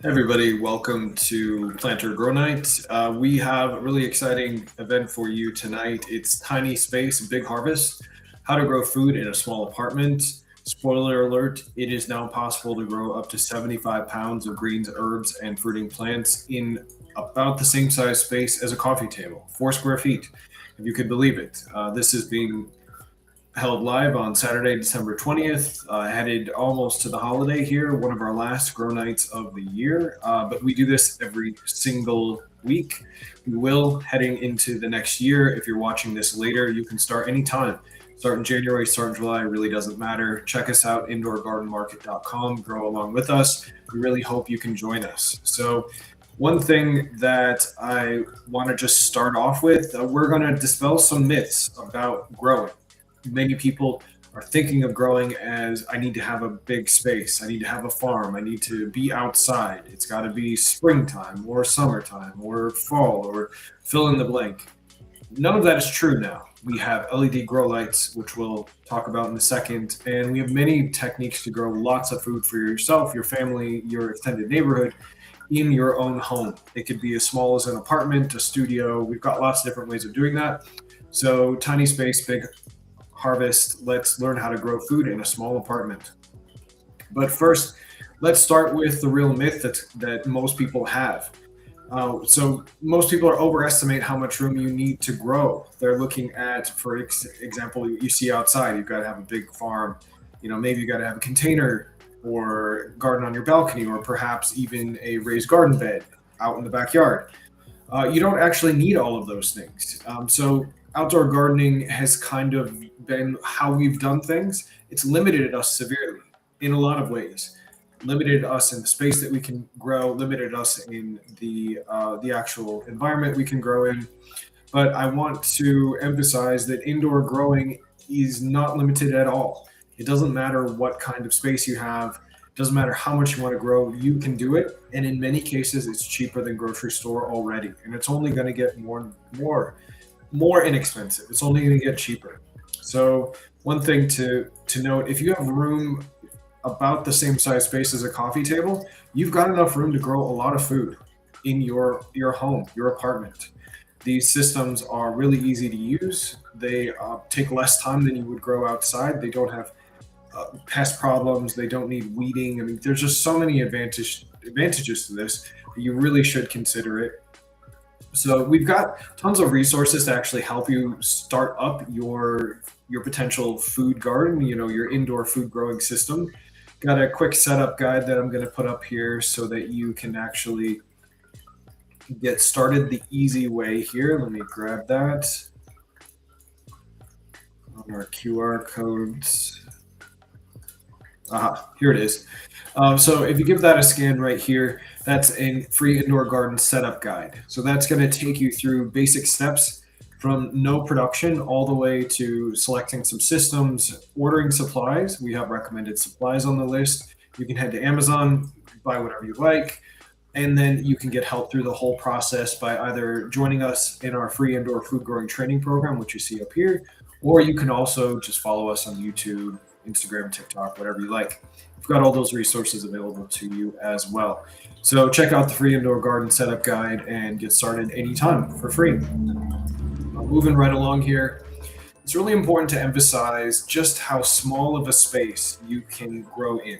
Everybody, welcome to Planter Grow Night. We have a really exciting event for you tonight. It's Tiny Space, Big Harvest, how to grow food in a small apartment. Spoiler alert, it is now possible to grow up to 75 pounds of greens, herbs, and fruiting plants in about the same size space as a coffee table, 4 square feet, if you could believe it. This is being held live on Saturday, December 20th, headed almost to the holiday here, one of our last grow nights of the year. But we do this every single week. We will heading into the next year. If you're watching this later, you can start anytime. Start in January, start in July, really doesn't matter. Check us out, indoorgardenmarket.com, grow along with us. We really hope you can join us. So one thing that I want to just start off with, we're going to dispel some myths about growing. Many people are thinking of growing as I need to have a big space, I need to have a farm, I need to be outside, it's got to be springtime or summertime or fall or fill in the blank. None of that is true now. We have LED grow lights, which we'll talk about in a second, and we have many techniques to grow lots of food for yourself, your family, your extended neighborhood in your own home. It could be as small as an apartment, a studio. We've got lots of different ways of doing that. So tiny space, big harvest. Let's learn how to grow food in a small apartment. But first, let's start with the real myth that most people have. So most people are overestimate how much room you need to grow. They're looking at, for example, you see outside, you've got to have a big farm. Maybe you got to have a container or garden on your balcony, or perhaps even a raised garden bed out in the backyard. You don't actually need all of those things. So outdoor gardening has kind of been how we've done things. It's limited us severely in a lot of ways. Limited us in the space that we can grow. Limited us in the actual environment we can grow in. But I want to emphasize that indoor growing is not limited at all. It doesn't matter what kind of space you have. It doesn't matter how much you want to grow. You can do it, and in many cases, it's cheaper than grocery store already, and it's only going to get more inexpensive. It's only going to get cheaper. So one thing to note, if you have room about the same size space as a coffee table, you've got enough room to grow a lot of food in your home, your apartment. These systems are really easy to use. They take less time than you would grow outside. They don't have pest problems. They don't need weeding. I mean, there's just so many advantages to this that you really should consider it. So we've got tons of resources to actually help you start up your potential food garden, your indoor food growing system. Got a quick setup guide that I'm going to put up here so that you can actually get started the easy way here. Let me grab that on our QR codes. Here it is. So if you give that a scan right here, that's a free indoor garden setup guide. So that's going to take you through basic steps from no production all the way to selecting some systems, ordering supplies. We have recommended supplies on the list. You can head to Amazon, buy whatever you like, and then you can get help through the whole process by either joining us in our free indoor food growing training program, which you see up here, or you can also just follow us on YouTube, Instagram, TikTok, whatever you like. We've got all those resources available to you as well. So check out the free indoor garden setup guide and get started anytime for free. Moving right along here, it's really important to emphasize just how small of a space you can grow in.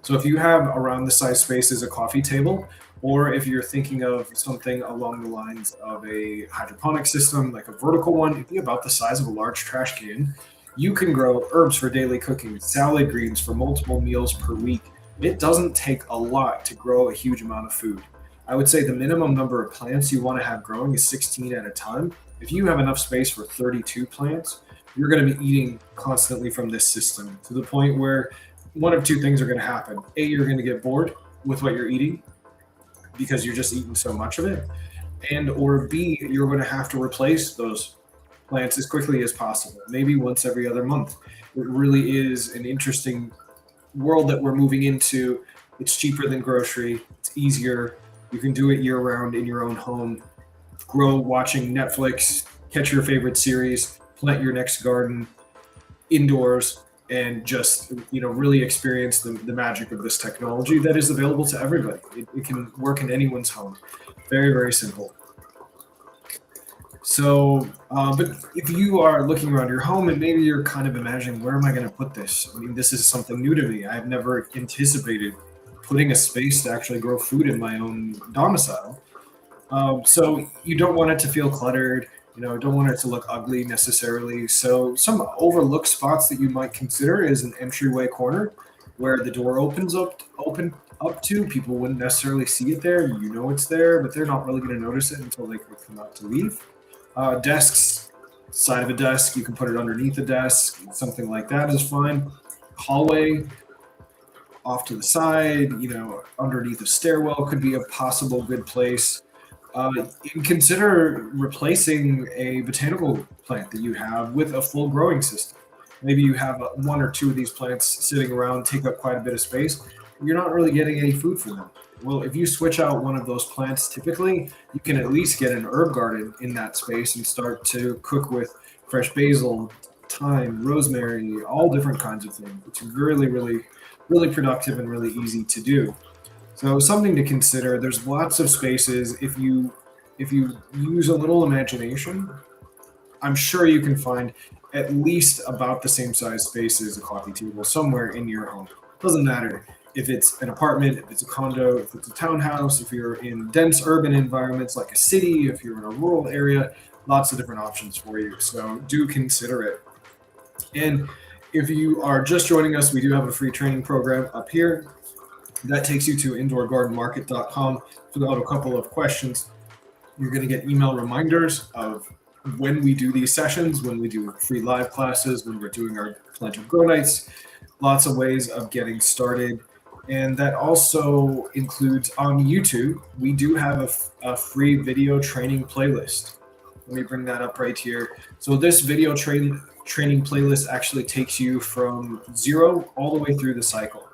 So if you have around the size space as a coffee table, or if you're thinking of something along the lines of a hydroponic system, like a vertical one, it'd be about the size of a large trash can. You can grow herbs for daily cooking, salad greens for multiple meals per week. It doesn't take a lot to grow a huge amount of food. I would say the minimum number of plants you want to have growing is 16 at a time. If you have enough space for 32 plants, you're going to be eating constantly from this system to the point where one of two things are going to happen. A, you're going to get bored with what you're eating because you're just eating so much of it. And or B, you're going to have to replace those plants as quickly as possible, maybe once every other month. It really is an interesting world that we're moving into. It's cheaper than grocery. It's easier. You can do it year round in your own home. Grow watching Netflix, catch your favorite series, plant your next garden indoors. and just really experience the magic of this technology that is available to everybody. It can work in anyone's home. Very, very simple. So, but if you are looking around your home and maybe you're kind of imagining, where am I going to put this? I mean, this is something new to me. I've never anticipated putting a space to actually grow food in my own domicile. So you don't want it to feel cluttered. Don't want it to look ugly necessarily. So some overlooked spots that you might consider is an entryway corner where the door open up to. People wouldn't necessarily see it there. It's there, but they're not really going to notice it until they come out to leave. Desks, side of a desk, you can put it underneath a desk. Something like that is fine. Hallway, off to the side, underneath a stairwell could be a possible good place. You can consider replacing a botanical plant that you have with a full growing system. Maybe you have one or two of these plants sitting around, take up quite a bit of space. You're not really getting any food from them. Well, if you switch out one of those plants, typically you can at least get an herb garden in that space and start to cook with fresh basil, thyme, rosemary, all different kinds of things. It's really, really, really productive and really easy to do. So something to consider. There's lots of spaces. If you use a little imagination, I'm sure you can find at least about the same size space as a coffee table somewhere in your home. Doesn't matter if it's an apartment, if it's a condo, if it's a townhouse, if you're in dense urban environments like a city, if you're in a rural area, lots of different options for you. So do consider it. And if you are just joining us, we do have a free training program up here. That takes you to indoorgardenmarket.com. Fill out a couple of questions. You're going to get email reminders of when we do these sessions, when we do free live classes, when we're doing our Plant and Grow Nights. Lots of ways of getting started. And that also includes on YouTube, we do have a free video training playlist. Let me bring that up right here. So this video training playlist actually takes you from zero all the way through the cycle.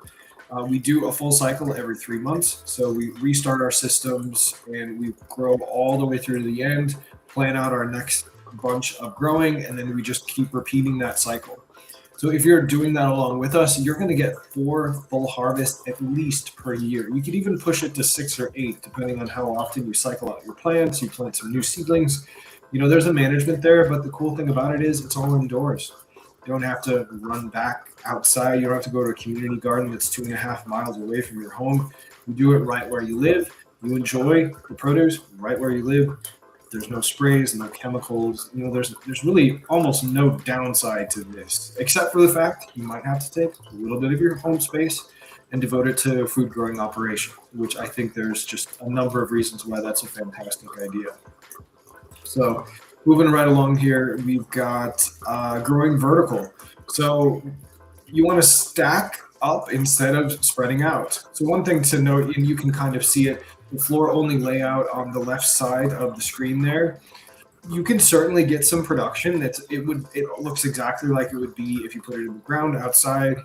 We do a full cycle every 3 months. So we restart our systems and we grow all the way through to the end, plan out our next bunch of growing, and then we just keep repeating that cycle. So if you're doing that along with us, you're going to get 4 full harvests at least per year. You could even push it to 6 or 8, depending on how often you cycle out your plants, you plant some new seedlings. There's a management there, but the cool thing about it is it's all indoors. You don't have to run back outside. You don't have to go to a community garden that's 2.5 miles away from your home. You do it right where you live. You enjoy the produce right where you live. There's no sprays, no chemicals. There's really almost no downside to this, except for the fact you might have to take a little bit of your home space and devote it to food growing operation, which I think there's just a number of reasons why that's a fantastic idea. So moving right along here, we've got growing vertical. So you want to stack up instead of spreading out. So one thing to note, and you can kind of see it, the floor only layout on the left side of the screen there. You can certainly get some production. It looks exactly like it would be if you put it in the ground outside.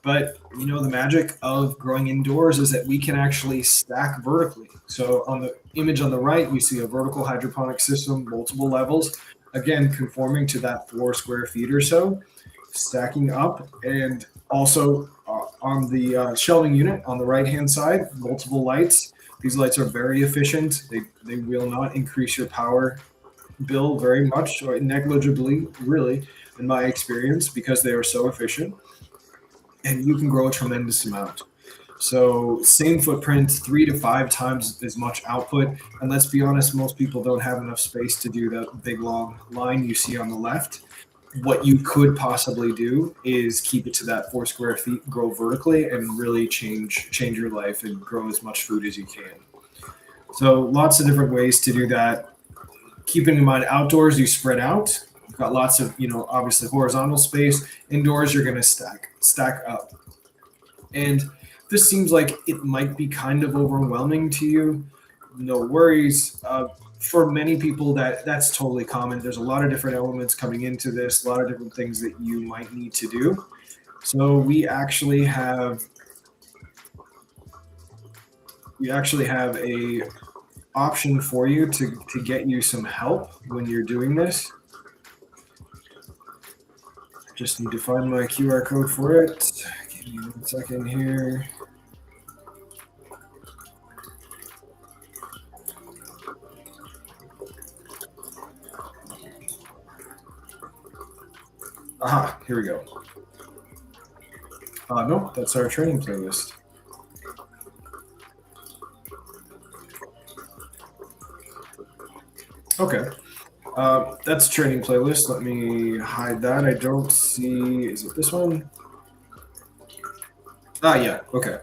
But the magic of growing indoors is that we can actually stack vertically. So on the image on the right, you see a vertical hydroponic system, multiple levels, again, conforming to that 4 square feet or so, stacking up. And also on the shelving unit on the right-hand side, multiple lights. These lights are very efficient. They will not increase your power bill very much or negligibly, really, in my experience, because they are so efficient. And you can grow a tremendous amount. So same footprint, 3 to 5 times as much output. And let's be honest, most people don't have enough space to do that big long line you see on the left. What you could possibly do is keep it to that 4 square feet, grow vertically, and really change your life and grow as much food as you can. So lots of different ways to do that. Keeping in mind, outdoors, you spread out. You've got lots of, obviously horizontal space. Indoors, you're going to stack up. And this seems like it might be kind of overwhelming to you. No worries. For many people, that's totally common. There's a lot of different elements coming into this, a lot of different things that you might need to do. So we actually have a option for you to get you some help when you're doing this. Just need to find my QR code for it. Give me 1 second here. Aha, here we go. No, that's our training playlist. Okay. That's training playlist. Let me hide that. I don't see. Is it this one? Yeah. Okay.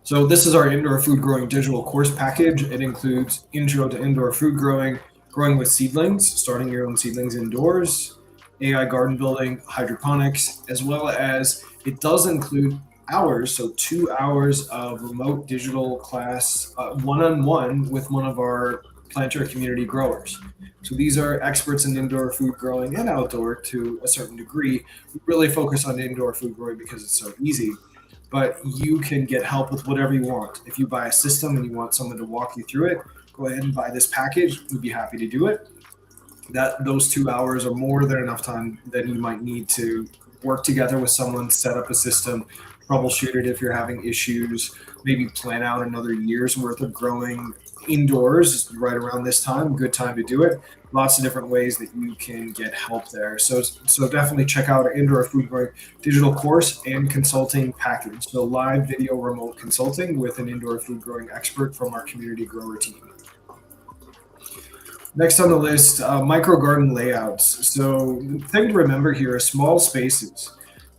So this is our indoor food growing digital course package. It includes intro to indoor food growing, growing with seedlings, starting your own seedlings indoors, AI garden building, hydroponics, as well as it does include hours. So 2 hours of remote digital class, one-on-one with one of our planter community growers. So these are experts in indoor food growing and outdoor to a certain degree. We really focus on indoor food growing because it's so easy, but you can get help with whatever you want. If you buy a system and you want someone to walk you through it, go ahead and buy this package. We'd be happy to do it. Those 2 hours are more than enough time that you might need to work together with someone, set up a system, troubleshoot it if you're having issues, maybe plan out another year's worth of growing indoors right around this time. Good time to do it. Lots of different ways that you can get help there. So definitely check out our indoor food growing digital course and consulting package. So live video remote consulting with an indoor food growing expert from our community grower team. Next on the list, micro garden layouts. So the thing to remember here is small spaces,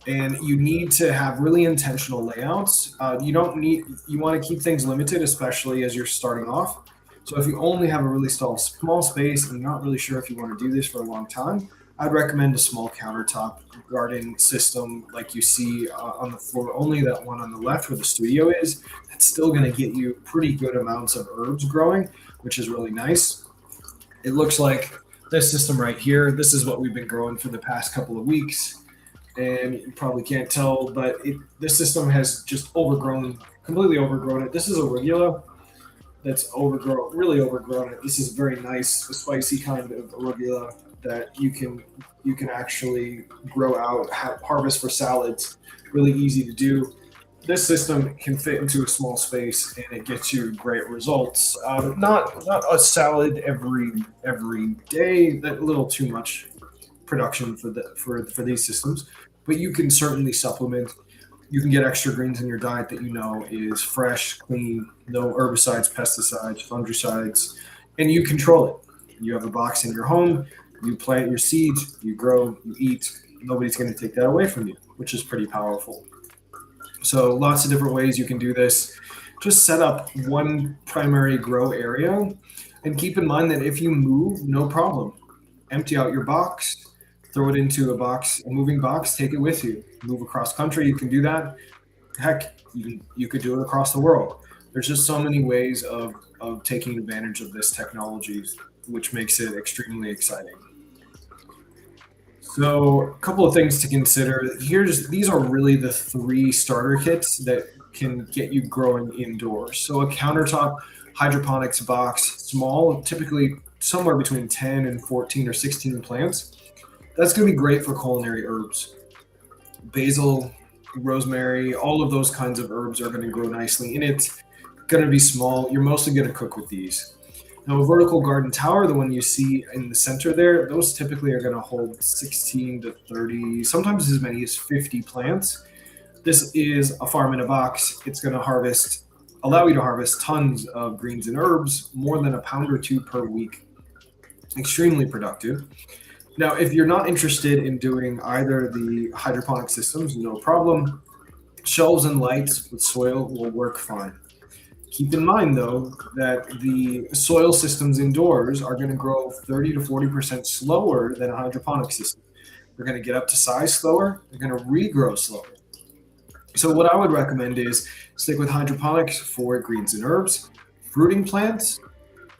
and you need to have really intentional layouts. You want to keep things limited, especially as you're starting off. So if you only have a really small space and you're not really sure if you want to do this for a long time, I'd recommend a small countertop garden system like you see on the floor, only that one on the left where the studio is. That's still going to get you pretty good amounts of herbs growing, which is really nice. It looks like this system right here. This is what we've been growing for the past couple of weeks. And you probably can't tell, but this system has just completely overgrown it. This is arugula that's really overgrown it. This is very nice, a spicy kind of arugula that you can actually grow out, harvest for salads. Really easy to do. This system can fit into a small space and it gets you great results. Not a salad every day. That a little too much production for these systems, but you can certainly supplement. You can get extra greens in your diet that you know is fresh, clean, no herbicides, pesticides, fungicides, and you control it. You have a box in your home. You plant your seeds. You grow. You eat. Nobody's going to take that away from you, which is pretty powerful. So lots of different ways you can do this. Just set up one primary grow area and keep in mind that if you move, no problem. Empty out your box, throw it into a moving box, take it with you. Move across country, you can do that. Heck, you could do it across the world. There's just so many ways of taking advantage of this technology, which makes it extremely exciting. So a couple of things to consider. These are really the 3 starter kits that can get you growing indoors. So a countertop hydroponics box, small, typically somewhere between 10 and 14 or 16 plants. That's going to be great for culinary herbs. Basil, rosemary, all of those kinds of herbs are going to grow nicely in it. Going to be small. You're mostly going to cook with these. Now, a vertical garden tower, the one you see in the center there, those typically are going to hold 16 to 30, sometimes as many as 50 plants. This is a farm in a box. It's going to allow you to harvest tons of greens and herbs, more than a pound or 2 per week. Extremely productive. Now, if you're not interested in doing either the hydroponic systems, no problem. Shelves and lights with soil will work fine. Keep in mind, though, that the soil systems indoors are going to grow 30 to 40% slower than a hydroponic system. They're going to get up to size slower. They're going to regrow slower. So what I would recommend is stick with hydroponics for greens and herbs. Fruiting plants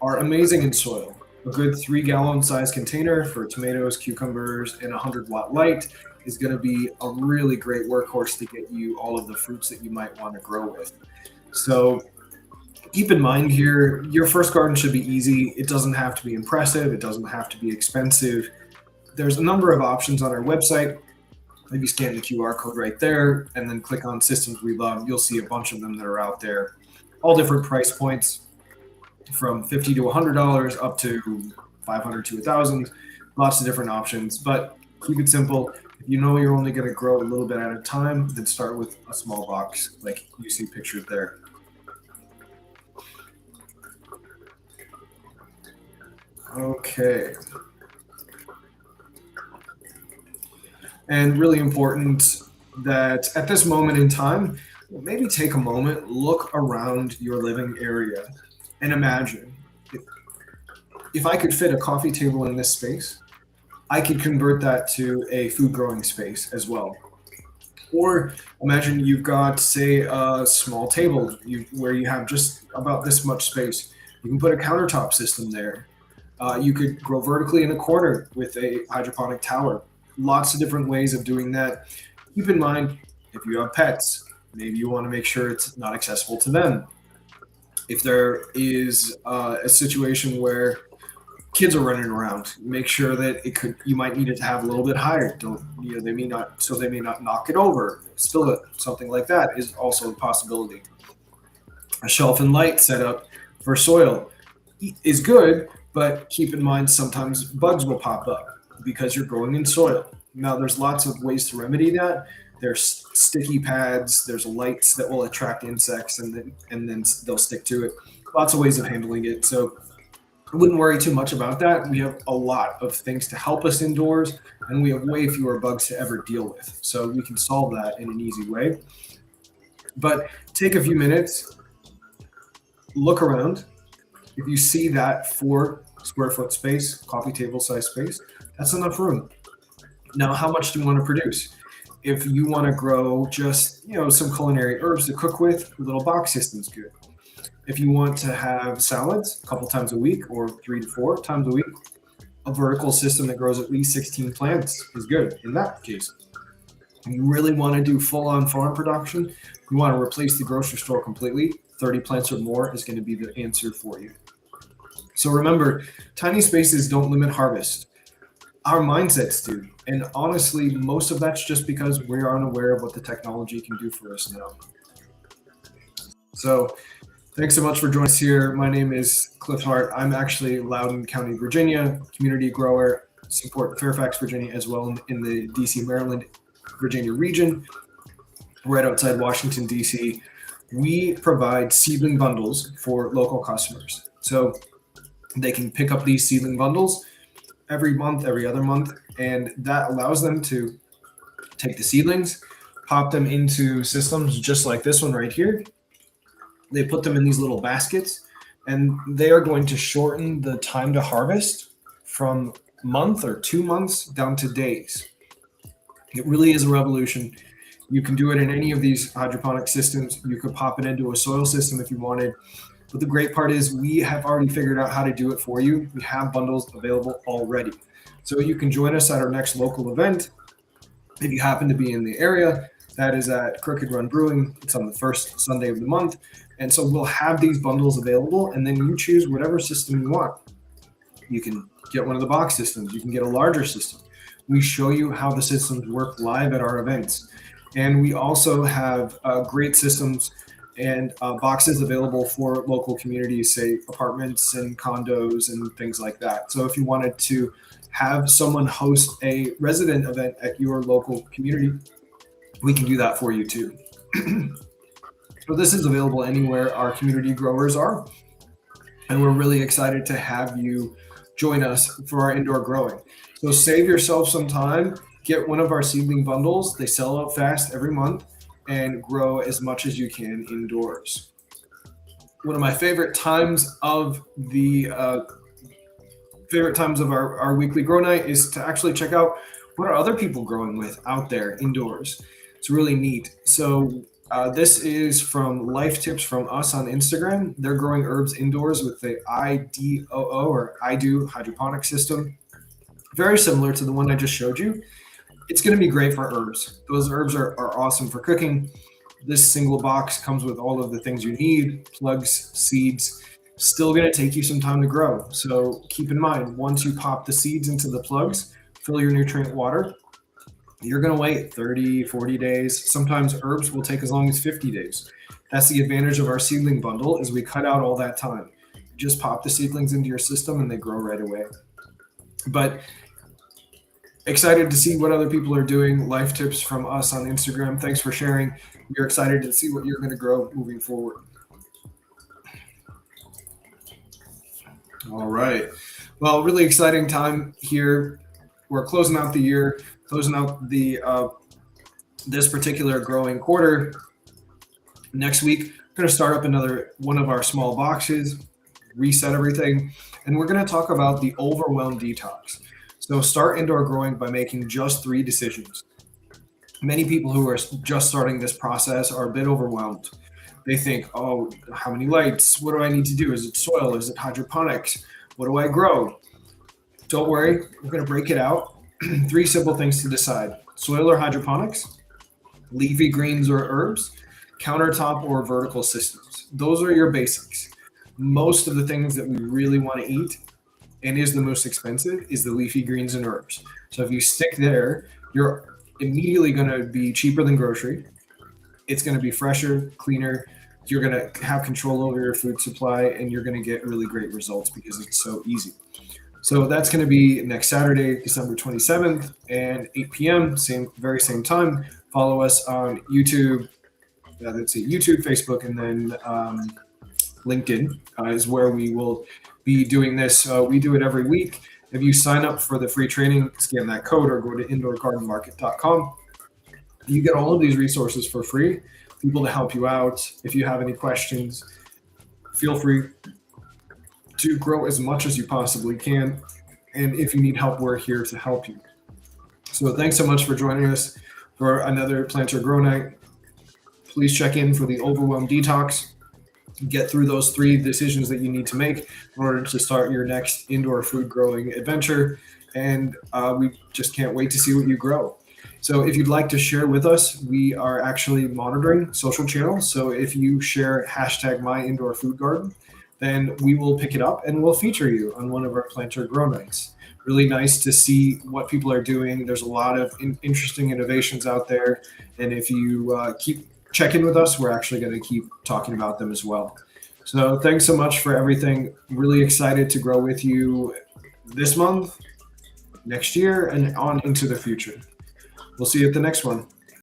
are amazing in soil. A good 3-gallon size container for tomatoes, cucumbers, and 100-watt light is going to be a really great workhorse to get you all of the fruits that you might want to grow with. So keep in mind here, your first garden should be easy. It doesn't have to be impressive. It doesn't have to be expensive. There's a number of options on our website. Maybe scan the QR code right there and then click on systems we love. You'll see a bunch of them that are out there, all different price points from $50 to $100 up to $500 to $1,000. Lots of different options, but keep it simple. If you know you're only going to grow a little bit at a time, then start with a small box like you see pictured there. Okay. And really important that at this moment in time, maybe take a moment, look around your living area and imagine if I could fit a coffee table in this space, I could convert that to a food growing space as well. Or imagine you've got, say, a small table where you have just about this much space. You can put a countertop system there. You could grow vertically in a corner with a hydroponic tower. Lots of different ways of doing that. Keep in mind, if you have pets, maybe you want to make sure it's not accessible to them. If there is a situation where kids are running around, make sure that you might need it to have a little bit higher. They may not knock it over, spill it. Something like that is also a possibility. A shelf and light setup for soil is good, but keep in mind sometimes bugs will pop up because you're growing in soil. Now there's lots of ways to remedy that. There's sticky pads, there's lights that will attract insects and then they'll stick to it. Lots of ways of handling it. So I wouldn't worry too much about that. We have a lot of things to help us indoors, and we have way fewer bugs to ever deal with. So we can solve that in an easy way. But take a few minutes, look around. If you see that 4 square foot space, coffee table size space, that's enough room. Now, how much do you want to produce? If you want to grow just, some culinary herbs to cook with, a little box system's good. If you want to have salads a couple times a week or 3 to 4 times a week, a vertical system that grows at least 16 plants is good in that case. If you really want to do full-on farm production, you want to replace the grocery store completely, 30 plants or more is going to be the answer for you. So remember, tiny spaces don't limit harvest. Our mindsets do. And honestly, most of that's just because we are unaware of what the technology can do for us now. So thanks so much for joining us here. My name is Cliff Hart. I'm actually Loudoun County, Virginia, community grower, support Fairfax, Virginia, as well in the DC, Maryland, Virginia region, right outside Washington, DC. We provide seedling bundles for local customers. So they can pick up these seedling bundles every month, every other month, and that allows them to take the seedlings, pop them into systems just like this one right here. They put them in these little baskets, and they are going to shorten the time to harvest from month or 2 months down to days. It really is a revolution. You can do it in any of these hydroponic systems. You could pop it into a soil system if you wanted. But the great part is we have already figured out how to do it for you. We have bundles available already. So you can join us at our next local event. If you happen to be in the area, that is at Crooked Run Brewing. It's on the first Sunday of the month. And so we'll have these bundles available, and then you choose whatever system you want. You can get one of the box systems. You can get a larger system. We show you how the systems work live at our events. And we also have great systems and boxes available for local communities, say apartments and condos and things like that. So if you wanted to have someone host a resident event at your local community, we can do that for you too. So this is available anywhere our community growers are. And we're really excited to have you join us for our indoor growing. So save yourself some time, get one of our seedling bundles. They sell out fast every month, and grow as much as you can indoors. One of my favorite times of our weekly grow night is to actually check out what are other people growing with out there indoors. It's really neat. So this is from Life Tips from us on Instagram. They're growing herbs indoors with the IDOO or IDO hydroponic system. Very similar to the one I just showed you. It's going to be great for herbs. Those herbs are awesome for cooking. This single box comes with all of the things you need, plugs, seeds. Still going to take you some time to grow. So keep in mind, once you pop the seeds into the plugs, fill your nutrient water, You're going to wait 30, 40 days. Sometimes herbs will take as long as 50 days. That's the advantage of our seedling bundle is we cut out all that time. You just pop the seedlings into your system and they grow right away. But excited to see what other people are doing. Life tips from us on Instagram. Thanks for sharing. We're excited to see what you're going to grow moving forward. All right. Well, really exciting time here. We're closing out the year, closing out the this particular growing quarter. Next week, we're going to start up another one of our small boxes, reset everything, and we're going to talk about the overwhelm detox. So start indoor growing by making just 3 decisions. Many people who are just starting this process are a bit overwhelmed. They think, oh, how many lights? What do I need to do? Is it soil? Is it hydroponics? What do I grow? Don't worry, we're going to break it out. 3 simple things to decide: soil or hydroponics, leafy greens or herbs, countertop or vertical systems. Those are your basics. Most of the things that we really want to eat and is the most expensive is the leafy greens and herbs. So if you stick there, you're immediately going to be cheaper than grocery. It's going to be fresher, cleaner. You're going to have control over your food supply, and you're going to get really great results because it's so easy. So that's going to be next Saturday, December 27th, and 8 p.m., very same time. Follow us on YouTube, YouTube, Facebook, and then LinkedIn is where we will be doing this. We do it every week. If you sign up for the free training, scan that code or go to indoorgardenmarket.com. You get all of these resources for free, people to help you out. If you have any questions, feel free to grow as much as you possibly can. And if you need help, we're here to help you. So thanks so much for joining us for another Plant or Grow Night. Please check in for the overwhelm detox. Get through those 3 decisions that you need to make in order to start your next indoor food growing adventure. And we just can't wait to see what you grow. So if you'd like to share with us, we are actually monitoring social channels. So if you share #myindoorfoodgarden, then we will pick it up and we'll feature you on one of our Plant or Grow Nights. Really nice to see what people are doing. There's a lot of interesting innovations out there. And if you keep checking with us, we're actually going to keep talking about them as well. So thanks so much for everything. Really excited to grow with you this month, next year, and on into the future. We'll see you at the next one.